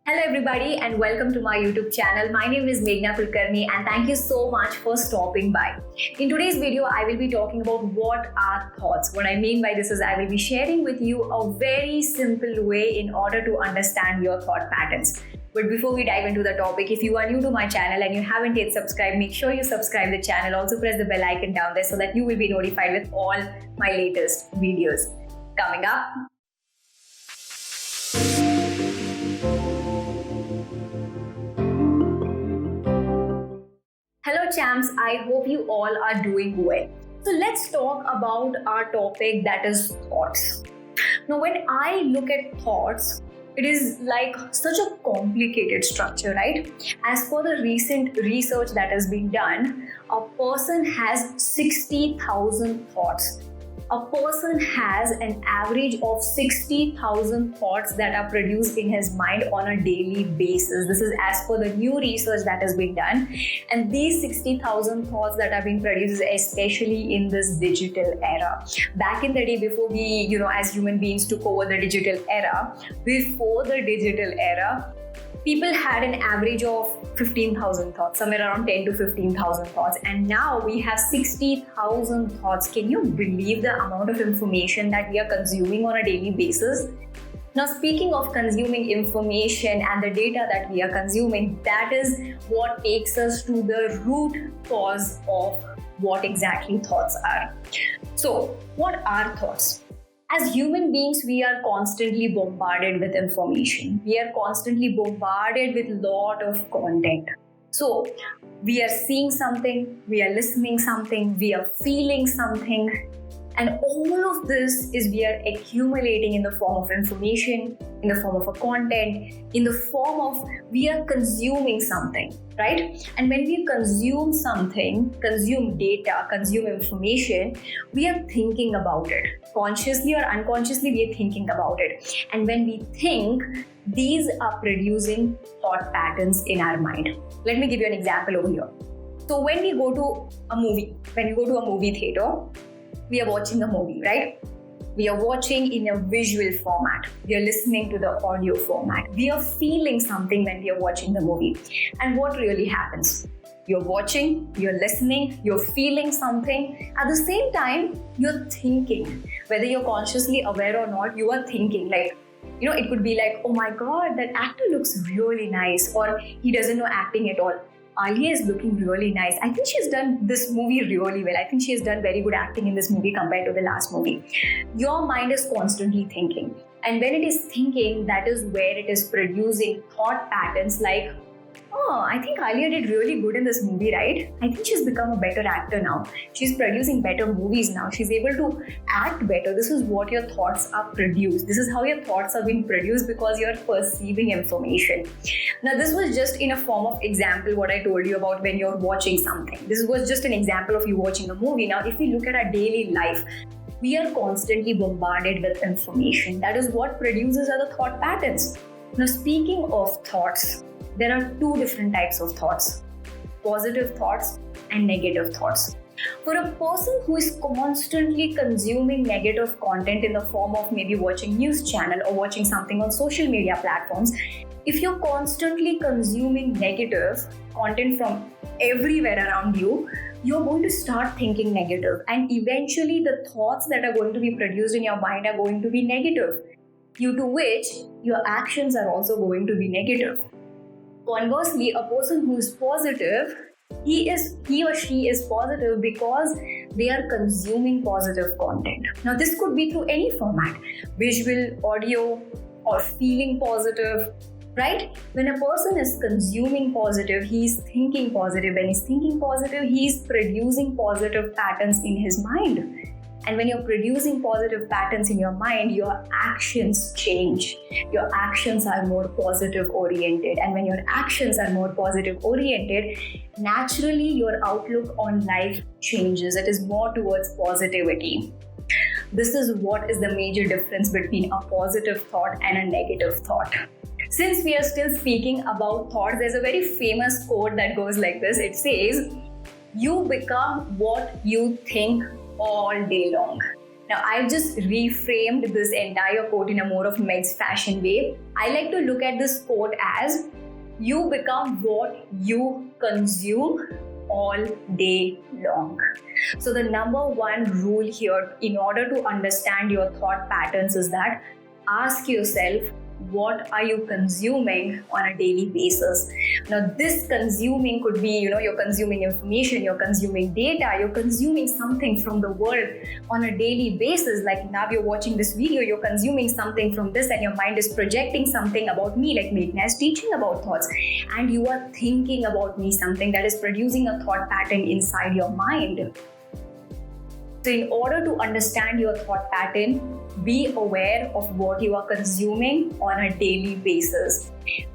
Hello everybody and welcome to my YouTube channel. My name is Meghana Kulkarni and thank you so much for stopping by. In today's video, I will be talking about what are thoughts. What I mean by this is I will be sharing with you a very simple way in order to understand your thought patterns. But before we dive into the topic, if you are new to my channel and you haven't yet subscribed, make sure you subscribe the channel. Also press the bell icon down there so that you will be notified with all my latest videos. Coming up. Hello champs, I hope you all are doing well. So let's talk about our topic, that is thoughts. Now when I look at thoughts, it is like such a complicated structure, right? As per the recent research that has been done, a person has 60,000 thoughts. A person has an average of 60,000 thoughts that are produced in his mind on a daily basis. This is as per the new research that has been done. And these 60,000 thoughts that are being produced, especially in this digital era. Back in the day, before we, as human beings took over the digital era, people had an average of 15,000 thoughts, somewhere around 10 to 15,000 thoughts. And now we have 60,000 thoughts. Can you believe the amount of information that we are consuming on a daily basis? Now, speaking of consuming information and the data that we are consuming, that is what takes us to the root cause of what exactly thoughts are. So, what are thoughts? As human beings, we are constantly bombarded with information. We are constantly bombarded with a lot of content. So, we are seeing something, we are listening something, we are feeling something. And all of this is we are accumulating in the form of information, in the form of a content, in the form of we are consuming something, right? And when we consume something, consume data, consume information, we are thinking about it. Consciously or unconsciously, we are thinking about it. And when we think, these are producing thought patterns in our mind. Let me give you an example over here. So when we go to a movie, theater, we are watching a movie, right? We are watching in a visual format. We are listening to the audio format. We are feeling something when we are watching the movie. And what really happens? You're watching, you're listening, you're feeling something. At the same time, you're thinking. Whether you're consciously aware or not, you are thinking like, it could be like, oh my God, that actor looks really nice, or he doesn't know acting at all. Alia is looking really nice. I think she's done this movie really well. I think she has done very good acting in this movie compared to the last movie. Your mind is constantly thinking. And when it is thinking, that is where it is producing thought patterns like, oh, I think Alia did really good in this movie, right? I think she's become a better actor now. She's producing better movies now. She's able to act better. This is what your thoughts are produced. This is how your thoughts are being produced because you're perceiving information. Now, this was just in a form of example what I told you about when you're watching something. This was just an example of you watching a movie. Now, if we look at our daily life, we are constantly bombarded with information. That is what produces other thought patterns. Now, speaking of thoughts, there are two different types of thoughts, positive thoughts and negative thoughts. For a person who is constantly consuming negative content in the form of maybe watching news channel or watching something on social media platforms, if you're constantly consuming negative content from everywhere around you, you're going to start thinking negative, and eventually the thoughts that are going to be produced in your mind are going to be negative, due to which your actions are also going to be negative. Conversely, a person who is positive, he or she is positive because they are consuming positive content. Now, this could be through any format, visual, audio, or feeling positive, right? When a person is consuming positive, he is thinking positive. When he's thinking positive, he is producing positive patterns in his mind. And when you're producing positive patterns in your mind, your actions change. Your actions are more positive oriented. And when your actions are more positive oriented, naturally your outlook on life changes. It is more towards positivity. This is what is the major difference between a positive thought and a negative thought. Since we are still speaking about thoughts, there's a very famous quote that goes like this. It says, "You become what you think all day long." Now, I've just reframed this entire quote in a more of Meg's fashion way. I like to look at this quote as you become what you consume all day long. So the number one rule here in order to understand your thought patterns is that ask yourself, what are you consuming on a daily basis? Now, this consuming could be, you're consuming information, you're consuming data, you're consuming something from the world on a daily basis. Like now you're watching this video, you're consuming something from this and your mind is projecting something about me, like Meghana is teaching about thoughts. And you are thinking about me, something that is producing a thought pattern inside your mind. So in order to understand your thought pattern, be aware of what you are consuming on a daily basis.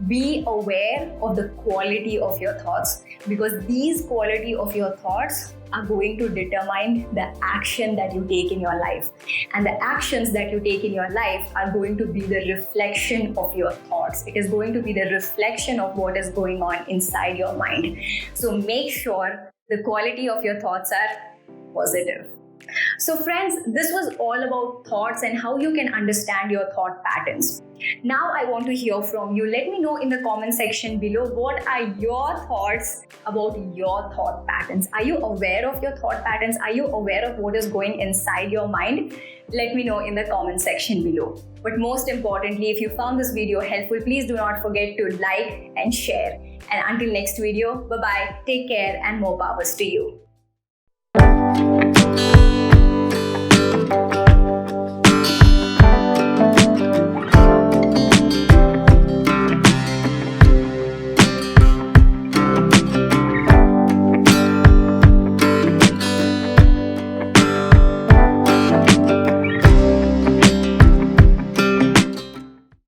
Be aware of the quality of your thoughts, because these quality of your thoughts are going to determine the action that you take in your life. And the actions that you take in your life are going to be the reflection of your thoughts. It is going to be the reflection of what is going on inside your mind. So make sure the quality of your thoughts are positive. So friends, this was all about thoughts and how you can understand your thought patterns. Now I want to hear from you. Let me know in the comment section below, what are your thoughts about your thought patterns? Are you aware of your thought patterns? Are you aware of what is going inside your mind? Let me know in the comment section below. But most importantly, if you found this video helpful, please do not forget to like and share. And until next video, bye-bye, take care and more powers to you.